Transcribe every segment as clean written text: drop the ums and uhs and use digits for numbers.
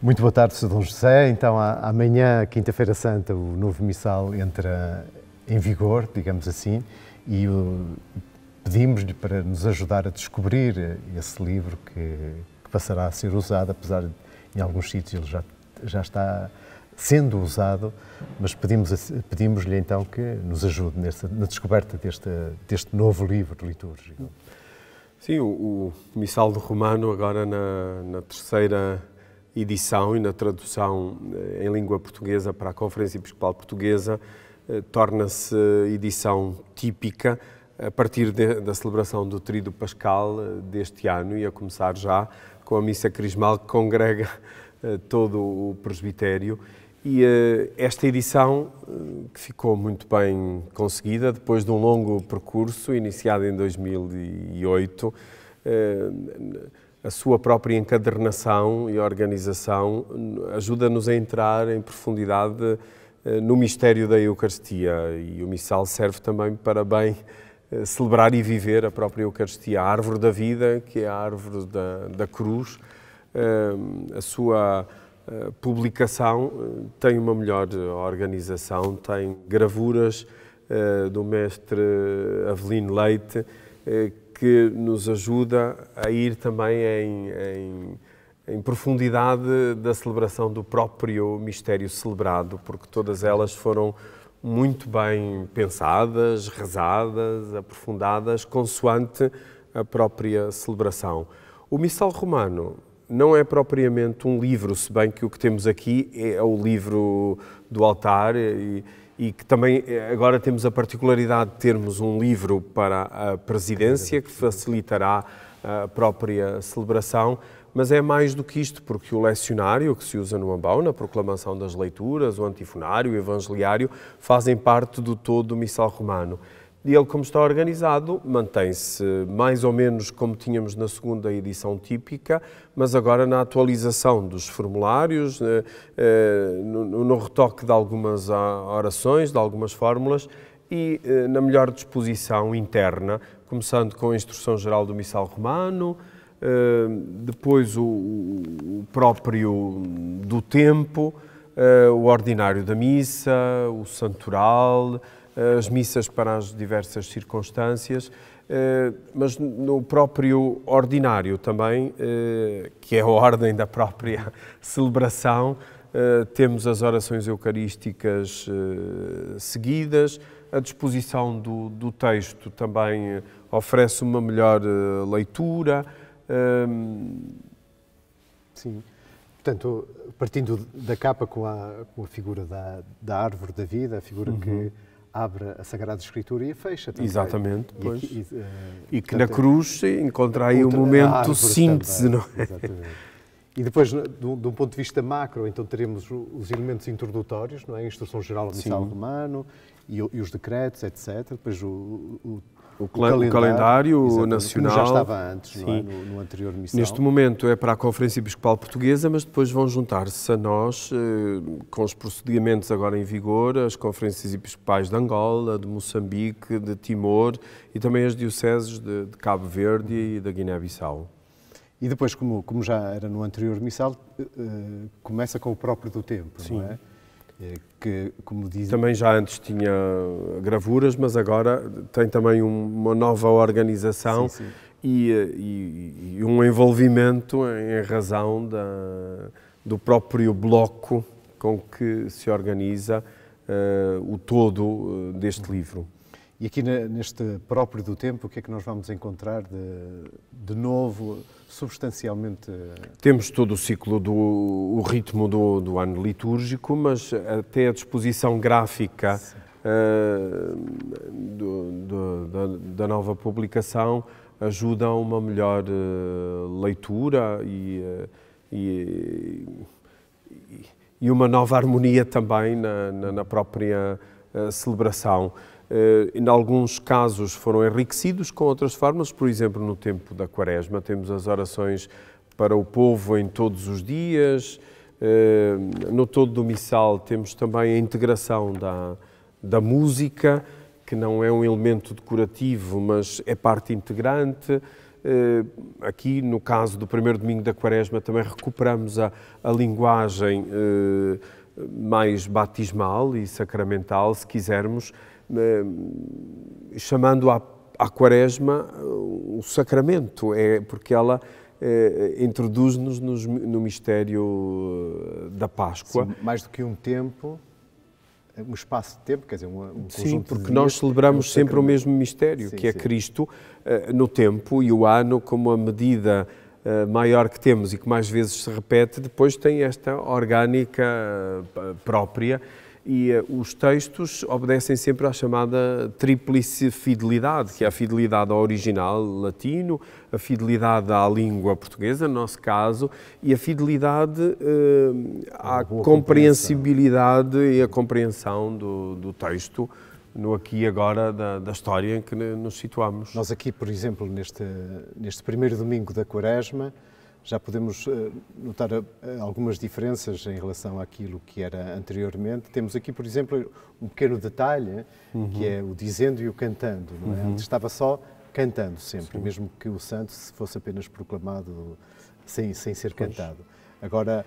Muito boa tarde, Sr. Dom José. Então, amanhã, quinta-feira santa, o novo missal entra em vigor, digamos assim, e pedimos-lhe para nos ajudar a descobrir esse livro que passará a ser usado, apesar de, em alguns sítios, ele já está sendo usado, mas pedimos-lhe então que nos ajude na descoberta deste novo livro litúrgico. Sim, o Missal do Romano, agora na terceira edição e na tradução em língua portuguesa para a Conferência Episcopal Portuguesa, torna-se edição típica a partir da celebração do Tríduo Pascal deste ano e a começar já com a missa crismal que congrega todo o presbitério. E esta edição, que ficou muito bem conseguida, depois de um longo percurso, iniciado em 2008, a sua própria encadernação e organização ajuda-nos a entrar em profundidade no mistério da Eucaristia. E o Missal serve também para bem celebrar e viver a própria Eucaristia, a árvore da vida, que é a árvore da cruz. A sua publicação tem uma melhor organização, tem gravuras do mestre Avelino Leite, que nos ajuda a ir também em profundidade da celebração do próprio mistério celebrado, porque todas elas foram muito bem pensadas, rezadas, aprofundadas, consoante a própria celebração. O Missal Romano não é propriamente um livro, se bem que o que temos aqui é o livro do altar e que também agora temos a particularidade de termos um livro para a presidência que facilitará a própria celebração, mas é mais do que isto, porque o lecionário que se usa no ambão, na proclamação das leituras, o antifonário, o evangeliário, fazem parte do todo do Missal Romano. E ele, como está organizado, mantém-se mais ou menos como tínhamos na segunda edição típica, mas agora na atualização dos formulários, no retoque de algumas orações, de algumas fórmulas e na melhor disposição interna, começando com a Instrução Geral do Missal Romano, depois o próprio do tempo, o ordinário da missa, o santoral, as missas para as diversas circunstâncias, mas no próprio ordinário também, que é a ordem da própria celebração, temos as orações eucarísticas seguidas, a disposição do texto também oferece uma melhor leitura. Sim. Portanto, partindo da capa com a figura da árvore da vida, a figura que abre a Sagrada Escritura e a fecha também. Exatamente, pois. E que portanto, na cruz encontra aí um momento síntese, não é? Exatamente. E depois, de um ponto de vista macro, então teremos os elementos introdutórios, não é? A Instrução Geral do Missal Romano e os decretos, etc. Depois o calendário nacional. Que já estava antes, não é? No anterior missal. Neste momento é para a Conferência Episcopal Portuguesa, mas depois vão juntar-se a nós, com os procedimentos agora em vigor, as Conferências Episcopais de Angola, de Moçambique, de Timor e também as dioceses de Cabo Verde e da Guiné-Bissau. E depois, como já era no anterior missal, começa com o próprio do tempo, não é? Que, como diz... Também já antes tinha gravuras, mas agora tem também uma nova organização e um envolvimento em razão do próprio bloco com que se organiza o todo deste livro. E aqui neste próprio do tempo, o que é que nós vamos encontrar de novo, substancialmente? Temos todo o ciclo o ritmo do ano litúrgico, mas até a disposição gráfica da nova publicação ajuda a uma melhor leitura e uma nova harmonia também na própria celebração. Em alguns casos foram enriquecidos com outras formas, por exemplo, no tempo da Quaresma temos as orações para o povo em todos os dias, no todo do missal temos também a integração da música, que não é um elemento decorativo, mas é parte integrante, Aqui, no caso do primeiro domingo da Quaresma, também recuperamos a linguagem mais batismal e sacramental, se quisermos, chamando à Quaresma o sacramento, porque ela introduz-nos no mistério da Páscoa. Sim, mais do que um tempo, um espaço de tempo, quer dizer, um Sim, conjunto porque de nós dias, celebramos sempre o mesmo mistério, sim, que é sim. Cristo no tempo, e o ano, como a medida maior que temos e que mais vezes se repete, depois tem esta orgânica própria. E os textos obedecem sempre à chamada tríplice fidelidade, que é a fidelidade ao original latino, a fidelidade à língua portuguesa, no nosso caso, e a fidelidade à compreensibilidade e à compreensão do texto, no aqui e agora da história em que nos situamos. Nós aqui, por exemplo, neste primeiro domingo da Quaresma, já podemos notar algumas diferenças em relação àquilo que era anteriormente. Temos aqui, por exemplo, um pequeno detalhe, que é o dizendo e o cantando. Não é? Antes estava só cantando sempre, mesmo que o santo fosse apenas proclamado sem ser cantado. Agora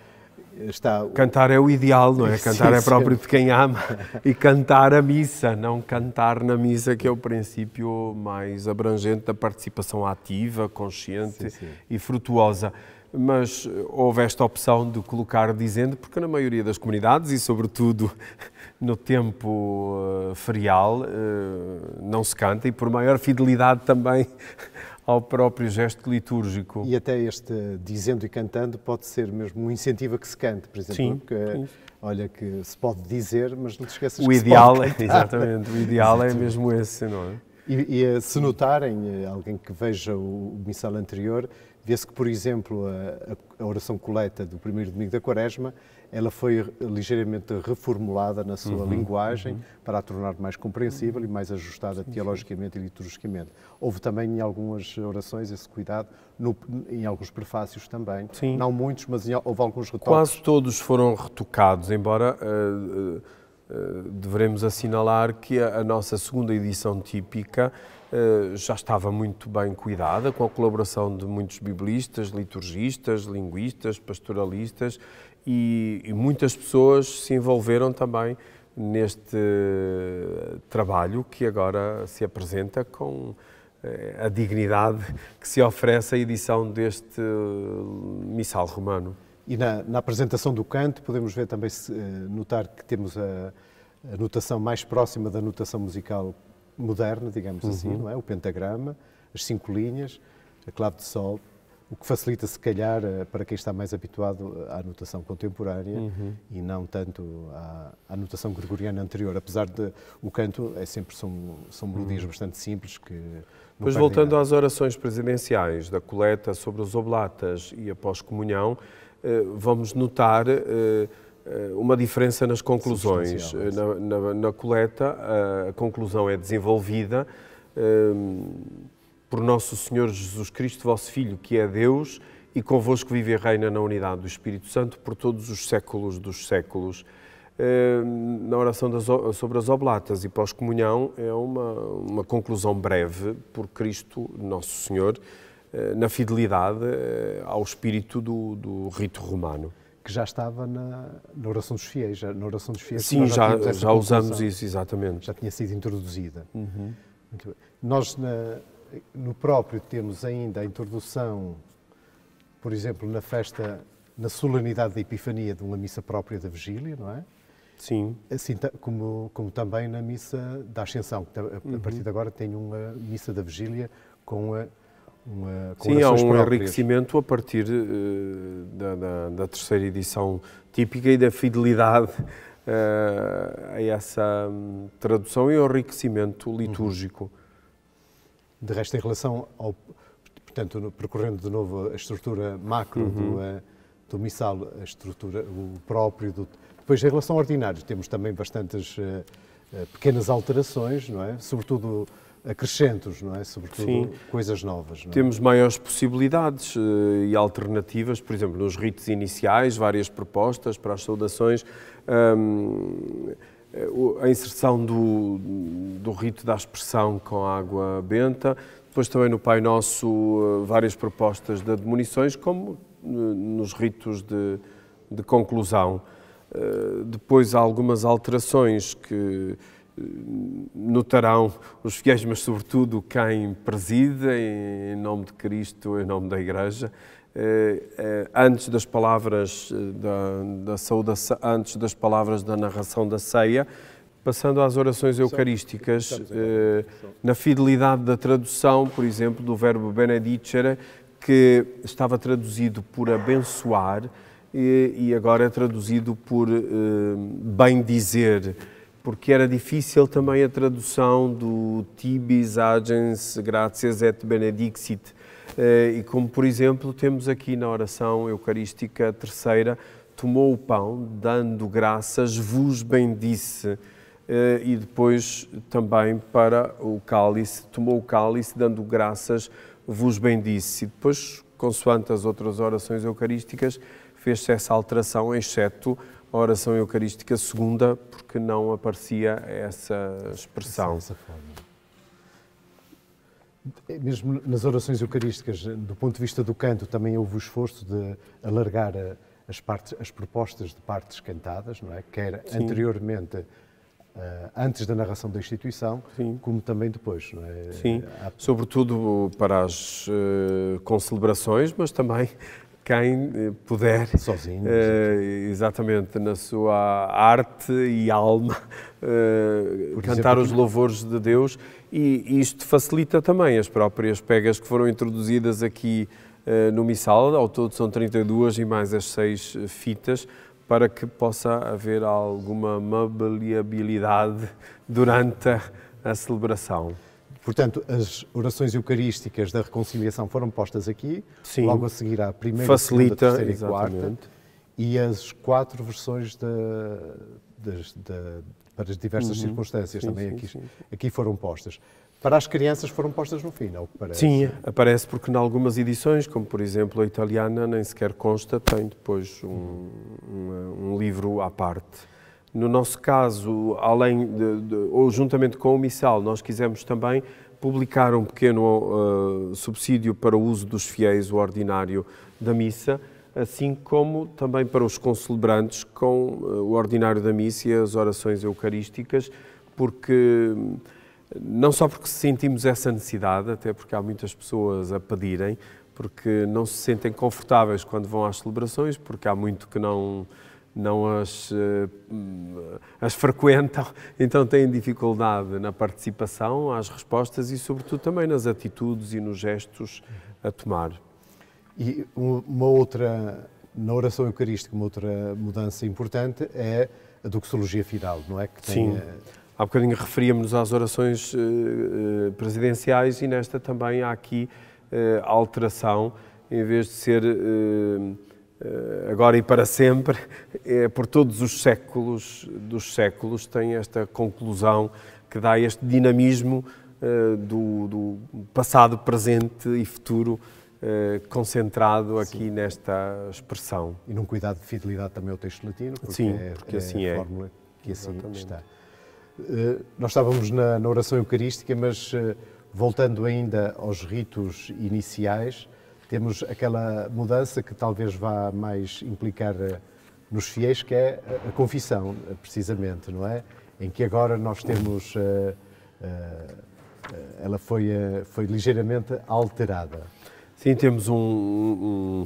está... Cantar é o ideal, não é? Cantar Sim, é próprio sim. de quem ama. E cantar a missa, não cantar na missa, que é o princípio mais abrangente da participação ativa, consciente e frutuosa. Mas houve esta opção de colocar dizendo, porque na maioria das comunidades, e sobretudo no tempo ferial, não se canta, e por maior fidelidade também ao próprio gesto litúrgico. E até este dizendo e cantando pode ser mesmo um incentivo a que se cante, por exemplo. Sim, porque, olha, que se pode dizer, mas não te esqueças o que ideal, se pode cantar. exatamente, o ideal é mesmo esse, não é? E se notarem, alguém que veja o missal anterior, vê-se que, por exemplo, a oração coleta do primeiro domingo da Quaresma, ela foi ligeiramente reformulada na sua linguagem para a tornar mais compreensível e mais ajustada teologicamente e liturgicamente. Houve também em algumas orações esse cuidado, em alguns prefácios também. Sim. Não muitos, mas houve alguns retoques. Quase todos foram retocados, embora devemos assinalar que a nossa segunda edição típica já estava muito bem cuidada, com a colaboração de muitos biblistas, liturgistas, linguistas, pastoralistas, e muitas pessoas se envolveram também neste trabalho que agora se apresenta com a dignidade que se oferece à edição deste missal romano. E na apresentação do canto podemos ver também, notar que temos a notação mais próxima da notação musical moderna, digamos assim, não é? O pentagrama, as 5 linhas, a clave de sol, o que facilita, se calhar, para quem está mais habituado à notação contemporânea e não tanto à notação gregoriana anterior, apesar de o canto são melodias bastante simples que não Pois, voltando às orações presidenciais da coleta sobre os oblatas e a pós-comunhão, vamos notar uma diferença nas conclusões. Na coleta, a conclusão é desenvolvida por Nosso Senhor Jesus Cristo, vosso Filho, que é Deus, e convosco vive e reina na unidade do Espírito Santo por todos os séculos dos séculos. Na oração sobre as oblatas e pós-comunhão é uma conclusão breve por Cristo, Nosso Senhor, na fidelidade ao espírito do rito romano. Que já estava na oração dos fiéis. Na oração dos fiéis. Sim, já usamos isso, exatamente. Já tinha sido introduzida. Muito bem. Nós, no próprio, temos ainda a introdução, por exemplo, na solenidade da Epifania, de uma missa própria da Vigília, não é? Sim. Assim como também na missa da Ascensão, que a partir de agora tem uma missa da Vigília com sim, há um próprias. enriquecimento a partir da terceira edição típica e da fidelidade a essa tradução e ao enriquecimento litúrgico. De resto, em relação ao... Portanto, percorrendo de novo a estrutura macro do missal, a estrutura, o próprio... Depois, em relação ao ordinário, temos também bastantes pequenas alterações, não é? Sobretudo acrescentos, não é? Sobretudo Sim. coisas novas. Não é? Temos maiores possibilidades e alternativas, por exemplo, nos ritos iniciais, várias propostas para as saudações, a inserção do rito da aspersão com água benta, depois também no Pai Nosso várias propostas de admonições, como nos ritos de conclusão. Depois há algumas alterações que notarão os fiéis, mas sobretudo quem preside, em nome de Cristo, em nome da Igreja. Antes das palavras da saudação, antes das palavras da narração da ceia, passando às orações eucarísticas, na fidelidade da tradução, por exemplo, do verbo benedicere, que estava traduzido por abençoar e agora é traduzido por bem-dizer, porque era difícil também a tradução do tibis agens gratias et benedixit. E como, por exemplo, temos aqui na oração eucarística terceira, tomou o pão, dando graças, vos bendisse. E depois também para o cálice, tomou o cálice, dando graças, vos bendisse. E depois, consoante as outras orações eucarísticas, fez-se essa alteração, exceto a oração eucarística segunda, porque não aparecia essa expressão. Dessa forma. Mesmo nas orações eucarísticas, do ponto de vista do canto, também houve o esforço de alargar as propostas de partes cantadas, não é? Quer Sim. anteriormente, antes da narração da instituição, Sim. como também depois, não é? Sim, sobretudo para as concelebrações, mas também quem puder, sozinho, exatamente, na sua arte e alma, cantar os louvores de Deus, e isto facilita também as próprias pegas que foram introduzidas aqui no missal. Ao todo são 32 e mais as 6 fitas, para que possa haver alguma maleabilidade durante a celebração. Portanto, as orações eucarísticas da reconciliação foram postas aqui, Sim. logo a seguir à primeira, Facilita, segunda, terceira e quarta, exatamente. E as 4 versões para as diversas circunstâncias Sim, também sim, aqui foram postas. Para as crianças foram postas no fim, ao que parece. Sim, aparece porque em algumas edições, como por exemplo a italiana, nem sequer consta, tem depois um livro à parte. No nosso caso, além ou juntamente com o missal, nós quisemos também publicar um pequeno subsídio para o uso dos fiéis, o ordinário da missa, assim como também para os concelebrantes com o ordinário da missa e as orações eucarísticas, porque não só porque sentimos essa necessidade, até porque há muitas pessoas a pedirem, porque não se sentem confortáveis quando vão às celebrações, porque há muito que não as frequentam, então têm dificuldade na participação, às respostas e sobretudo também nas atitudes e nos gestos a tomar. E uma outra, na oração eucarística, uma outra mudança importante é a doxologia final, não é? Que tem, sim. Há bocadinho referíamos-nos às orações presidenciais e nesta também há aqui a alteração, em vez de ser agora e para sempre, por todos os séculos dos séculos, tem esta conclusão que dá este dinamismo do passado, presente e futuro concentrado aqui nesta expressão. E num cuidado de fidelidade também ao texto latino, porque sim, porque assim a fórmula que assim Exatamente. está. Nós estávamos na oração eucarística, mas voltando ainda aos ritos iniciais, temos aquela mudança que talvez vá mais implicar nos fiéis, que é a confissão, precisamente, não é? Em que agora nós temos, ela foi ligeiramente alterada. Sim, temos um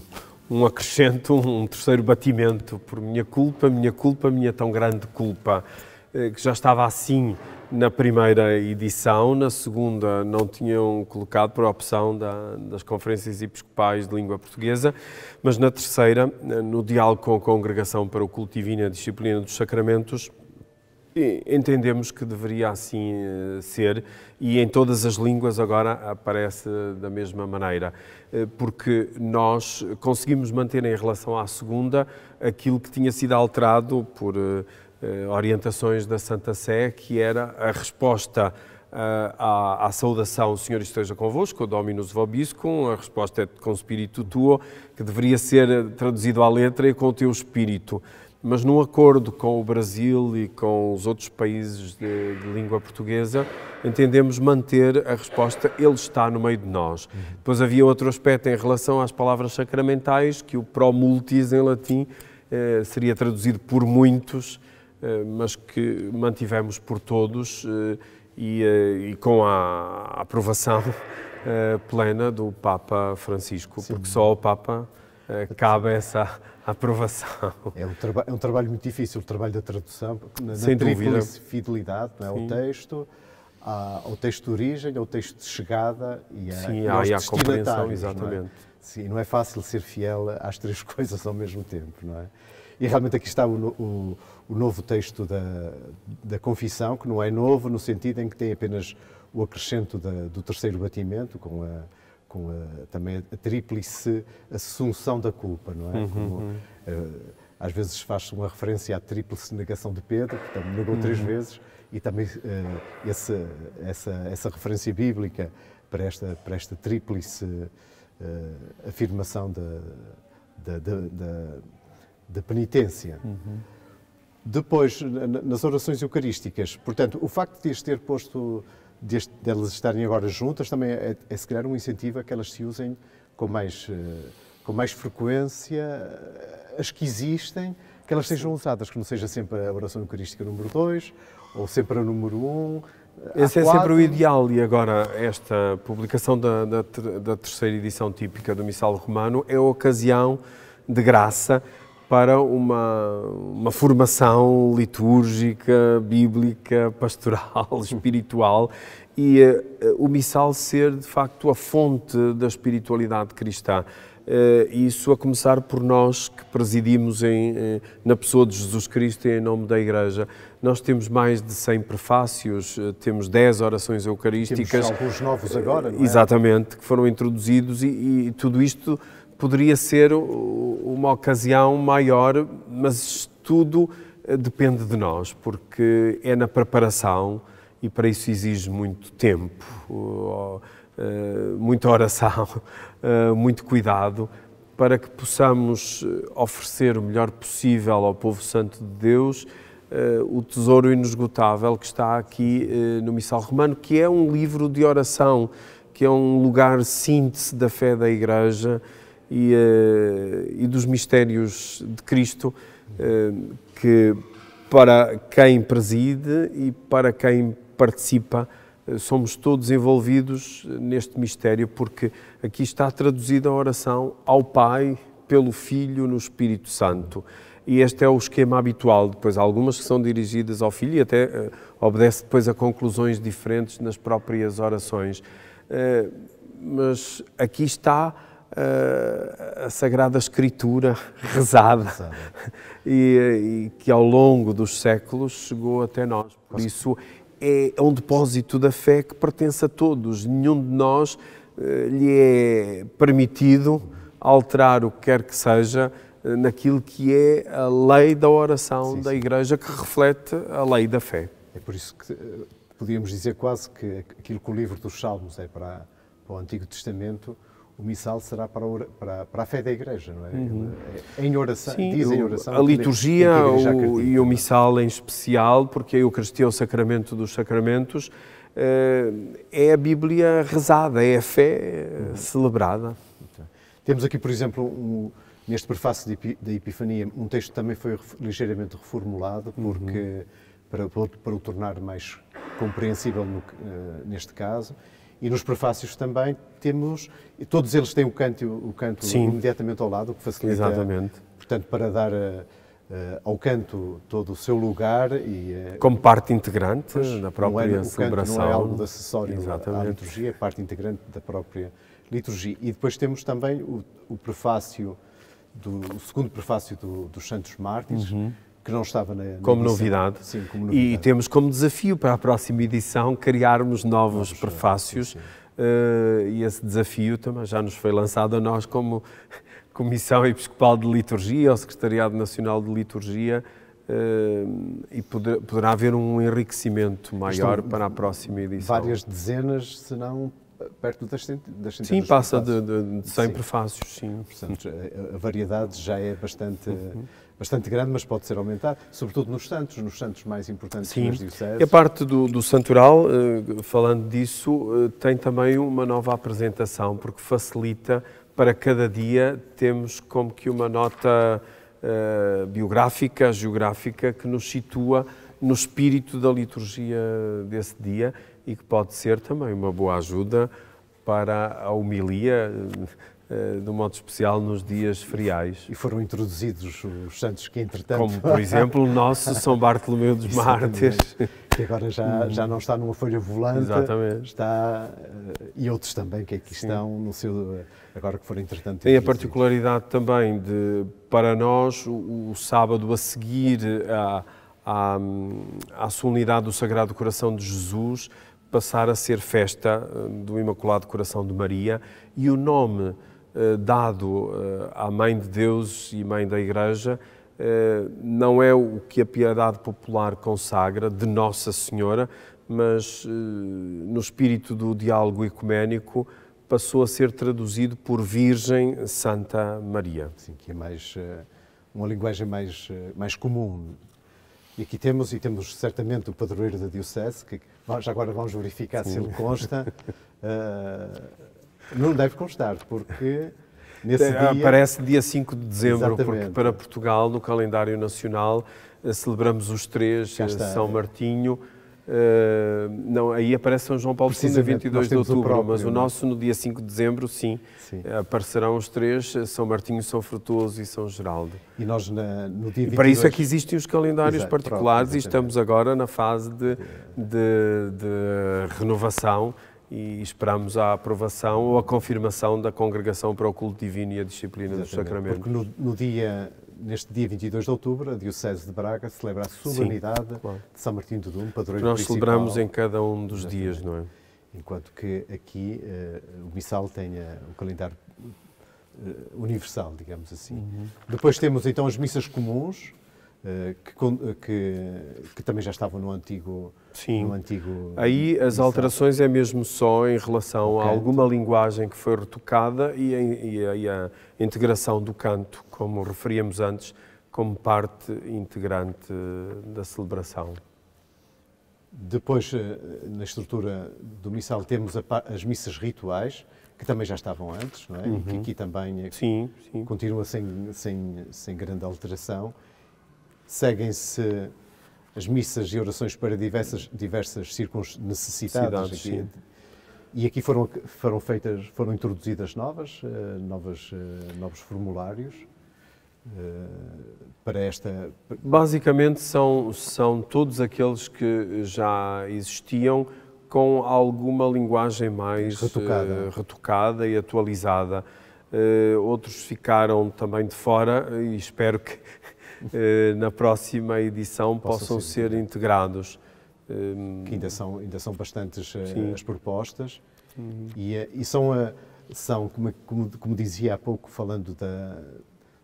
acrescento, um terceiro batimento por minha culpa, minha tão grande culpa, que já estava assim na primeira edição, na segunda não tinham colocado por opção das conferências episcopais de língua portuguesa, mas na terceira, no diálogo com a Congregação para o Culto Divino e a Disciplina dos Sacramentos, entendemos que deveria assim ser, e em todas as línguas agora aparece da mesma maneira, porque nós conseguimos manter em relação à segunda aquilo que tinha sido alterado por orientações da Santa Sé, que era a resposta à saudação, o Senhor esteja convosco, o Dominus vobiscum, a resposta é com Spiritu tuo, que deveria ser traduzido à letra e com o teu espírito. mas num acordo com o Brasil e com os outros países de língua portuguesa, entendemos manter a resposta Ele está no meio de nós. Depois havia outro aspecto em relação às palavras sacramentais, que o pro multis em latim seria traduzido por muitos, mas que mantivemos por todos e com a aprovação plena do Papa Francisco, porque só ao Papa cabe essa aprovação. É um trabalho muito difícil, o trabalho da tradução, na Sem dúvida. fidelidade, não é? Ao texto de origem, ao texto de chegada e à compreensão, exatamente. Não é? Sim, não é fácil ser fiel às três coisas ao mesmo tempo, não é? E realmente aqui está o novo texto da Confissão, que não é novo no sentido em que tem apenas o acrescento do terceiro batimento, com também a tríplice assunção da culpa, não é? Como, às vezes faz-se uma referência à tríplice negação de Pedro, que também negou 3 vezes, e também essa referência bíblica para esta tríplice afirmação da penitência. Depois, nas orações eucarísticas, portanto, o facto de as ter posto, delas estarem agora juntas, também é se calhar um incentivo a que elas se usem com mais frequência, as que existem, que elas sejam usadas, que não seja sempre a oração eucarística número 2, ou sempre a número 1. Esse é sempre o ideal, e agora esta publicação da terceira edição típica do Missal Romano é a ocasião de graça para uma formação litúrgica, bíblica, pastoral, espiritual, e o Missal ser, de facto, a fonte da espiritualidade cristã. Isso a começar por nós que presidimos na pessoa de Jesus Cristo e em nome da Igreja. Nós temos mais de 100 prefácios, temos 10 orações eucarísticas. Temos alguns novos agora, não é? Exatamente, que foram introduzidos e tudo isto poderia ser uma ocasião maior, mas tudo depende de nós, porque é na preparação e para isso exige muito tempo, muita oração, muito cuidado, para que possamos oferecer o melhor possível ao povo santo de Deus o tesouro inesgotável que está aqui no Missal Romano, que é um livro de oração, que é um lugar síntese da fé da Igreja e dos mistérios de Cristo, que para quem preside e para quem participa, somos todos envolvidos neste mistério, porque aqui está traduzida a oração ao Pai, pelo Filho, no Espírito Santo. E este é o esquema habitual. Depois há algumas que são dirigidas ao Filho e até obedece depois a conclusões diferentes nas próprias orações. Mas aqui está a Sagrada Escritura rezada e que ao longo dos séculos chegou até nós. Por isso é um depósito da fé que pertence a todos. Nenhum de nós lhe é permitido alterar o que quer que seja naquilo que é a lei da oração da Igreja, que reflete a lei da fé. É por isso que podíamos dizer quase que aquilo que o livro dos Salmos é para o Antigo Testamento, o Missal será para a fé da Igreja, não é? Em oração, diz em oração. A liturgia e o Missal em especial, porque a Eucaristia é o sacramento dos sacramentos, é a Bíblia rezada, é a fé celebrada. Temos aqui, por exemplo, neste prefácio da Epifania, um texto que também foi ligeiramente reformulado, porque para o tornar mais compreensível neste caso. E nos prefácios também temos, todos eles têm o canto imediatamente ao lado, o que facilita, exatamente, portanto, para dar ao canto todo o seu lugar. Como parte integrante da própria celebração. Não é algo de acessório à liturgia, é parte integrante da própria liturgia. E depois temos também o prefácio, o segundo prefácio dos Santos Mártires, que não estava na como edição. Novidade. Sim, como novidade. E temos como desafio para a próxima edição criarmos novos prefácios. E esse desafio também já nos foi lançado a nós como Comissão Episcopal de Liturgia, ao Secretariado Nacional de Liturgia, e poderá haver um enriquecimento maior para a próxima edição. Várias dezenas, se não perto das centenas. Sim, passa de 100 prefácios, sim. Portanto, a variedade já é bastante grande, mas pode ser aumentada, sobretudo nos santos mais importantes das dioceses. E a parte do santoral, falando disso, tem também uma nova apresentação, porque facilita para cada dia, temos como que uma nota biográfica, geográfica, que nos situa no espírito da liturgia desse dia e que pode ser também uma boa ajuda para a homilia, de um modo especial nos dias feriais. E foram introduzidos os santos que, entretanto... Como, por exemplo, o nosso São Bartolomeu dos Mártires. Que agora já não está numa folha volante. Exatamente. Está, e outros também que aqui estão, no seu, agora que foram, entretanto... Tem a particularidade também de, para nós, o sábado a seguir à solenidade do Sagrado Coração de Jesus, passar a ser festa do Imaculado Coração de Maria, e o nome dado à Mãe de Deus e Mãe da Igreja não é o que a piedade popular consagra, de Nossa Senhora, mas no espírito do diálogo ecuménico passou a ser traduzido por Virgem Santa Maria. Sim, que é uma linguagem mais comum. E aqui temos certamente o padroeiro da Diocese, que já agora vamos verificar se ele consta. Não deve constar, porque nesse dia... Aparece dia 5 de dezembro, Exatamente. Porque para Portugal, no calendário nacional, celebramos os três, São Martinho... não, aí aparece São João Paulo II, 22 de outubro, mas o nosso no dia 5 de dezembro, sim. Aparecerão os três, São Martinho, São Frutuoso e São Geraldo. E nós no dia 22... E para isso é que existem os calendários particulares e estamos agora na fase de renovação e esperamos a aprovação ou a confirmação da Congregação para o Culto Divino e a Disciplina dos Sacramentos. Porque neste dia 22 de outubro, a Diocese de Braga celebra a solenidade de São Martinho de Dum, padroeiro nós principal. Celebramos em cada um dos dias, não é? Enquanto que aqui o Missal tem um calendário universal, digamos assim. Depois temos então as missas comuns, que também já estavam no antigo... Sim, aí as alterações é mesmo só em relação a alguma linguagem que foi retocada e a integração do canto, como referíamos antes, como parte integrante da celebração. Depois, na estrutura do Missal, temos as missas rituais, que também já estavam antes, não é? E que aqui também continua sem grande alteração. Seguem-se as missas e orações para diversas necessidades. E aqui foram introduzidas novos formulários para esta... Basicamente são todos aqueles que já existiam com alguma linguagem mais retocada e atualizada. Outros ficaram também de fora e espero que na próxima edição possam ser integrados. Que ainda são bastantes as propostas e são como dizia há pouco, falando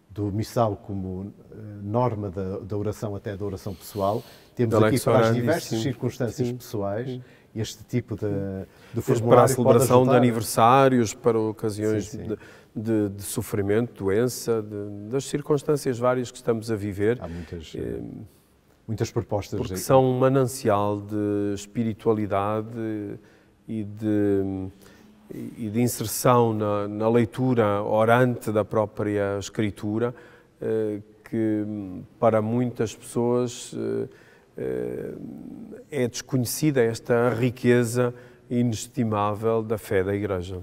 do Missal como norma da oração, até da oração pessoal, temos aqui para as diversas circunstâncias pessoais este tipo de formulário para a celebração de aniversários, para ocasiões de sofrimento, doença, das circunstâncias várias que estamos a viver. Há muitas propostas. Porque são um manancial de espiritualidade e de inserção na leitura orante da própria Escritura, que para muitas pessoas é desconhecida esta riqueza inestimável da fé da Igreja.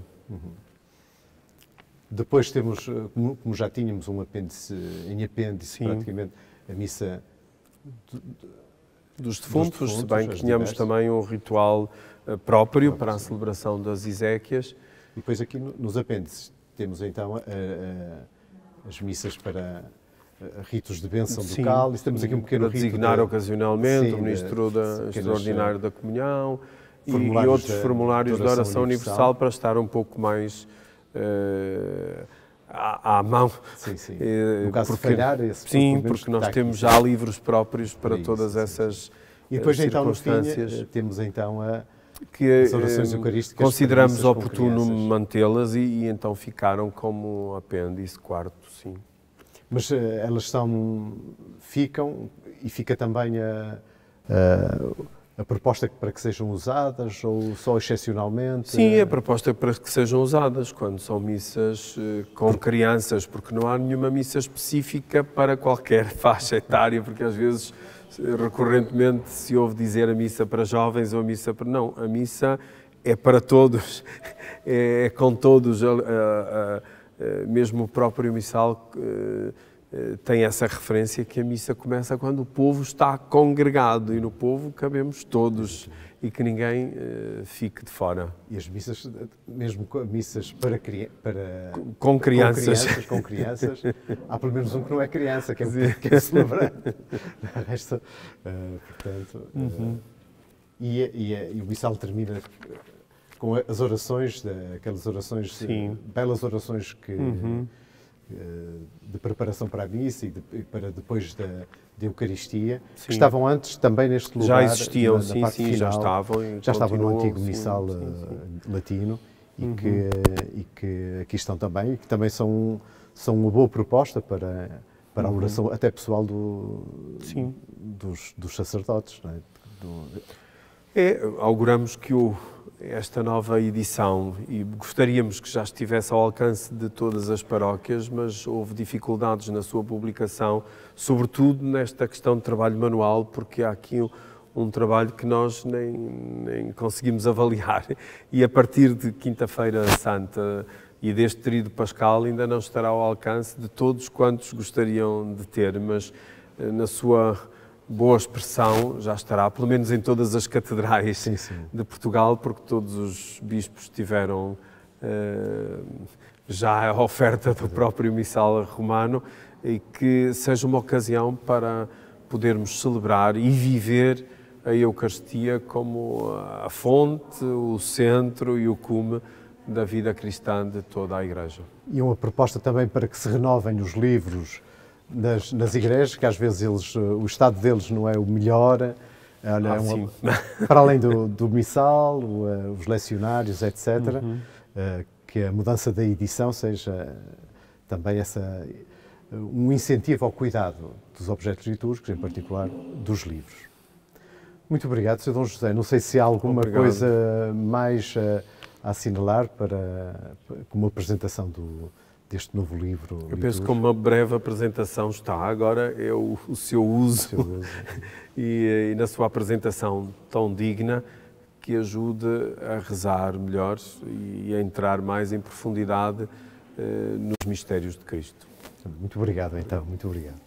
Depois temos, como já tínhamos um apêndice praticamente, a missa dos defuntos, se bem que tínhamos também um ritual próprio para a celebração das exéquias. E depois aqui nos apêndices temos então as missas para ritos de bênção do cálice, temos aqui um pequeno rito para designar ocasionalmente o Ministro Extraordinário da Comunhão e outros formulários de oração universal para estar um pouco mais à mão. No caso de falhar, porque nós temos já livros próprios para todas essas e depois, circunstâncias. Então, no fim, temos então que As orações eucarísticas consideramos para missas com oportuno crianças. mantê-las e então ficaram como apêndice quarto, sim. Mas elas ficam e fica também a proposta para que sejam usadas ou só excepcionalmente? Sim, a proposta é para que sejam usadas quando são missas com crianças, porque não há nenhuma missa específica para qualquer faixa etária, porque às vezes recorrentemente se ouve dizer a missa para jovens ou a missa para... Não, a missa é para todos, é com todos, mesmo o próprio missal tem essa referência que a missa começa quando o povo está congregado e no povo cabemos todos e que ninguém fique de fora. E as missas, mesmo missas para com crianças, há pelo menos um que não é criança, que é celebrante. Resta, portanto, e o missal termina com as orações, aquelas orações, belas orações que... de preparação para a missa e para depois da Eucaristia, que estavam antes também neste lugar. Já existiam, na parte final, já estavam no antigo missal latino e que aqui estão também, e que também são uma boa proposta para a oração até pessoal dos sacerdotes. Não é? Auguramos que esta nova edição, e gostaríamos que já estivesse ao alcance de todas as paróquias, mas houve dificuldades na sua publicação, sobretudo nesta questão de trabalho manual, porque há aqui um trabalho que nós nem conseguimos avaliar, e a partir de Quinta-feira Santa e deste tríduo pascal ainda não estará ao alcance de todos quantos gostariam de ter, mas na sua boa expressão já estará, pelo menos em todas as catedrais de Portugal, porque todos os bispos tiveram já a oferta do próprio missal romano, e que seja uma ocasião para podermos celebrar e viver a Eucaristia como a fonte, o centro e o cume da vida cristã de toda a Igreja. E uma proposta também para que se renovem os livros nas igrejas, que às vezes o estado deles não é o melhor, para além do missal, os lecionários, etc., que a mudança da edição seja também um incentivo ao cuidado dos objetos litúrgicos, em particular dos livros. Muito obrigado, Sr. Dom José. Não sei se há alguma coisa mais a assinalar como apresentação deste novo livro. Eu penso que uma breve apresentação está. Agora é o seu uso e na sua apresentação tão digna, que ajude a rezar melhor e a entrar mais em profundidade nos mistérios de Cristo. Muito obrigado, então. Muito obrigado.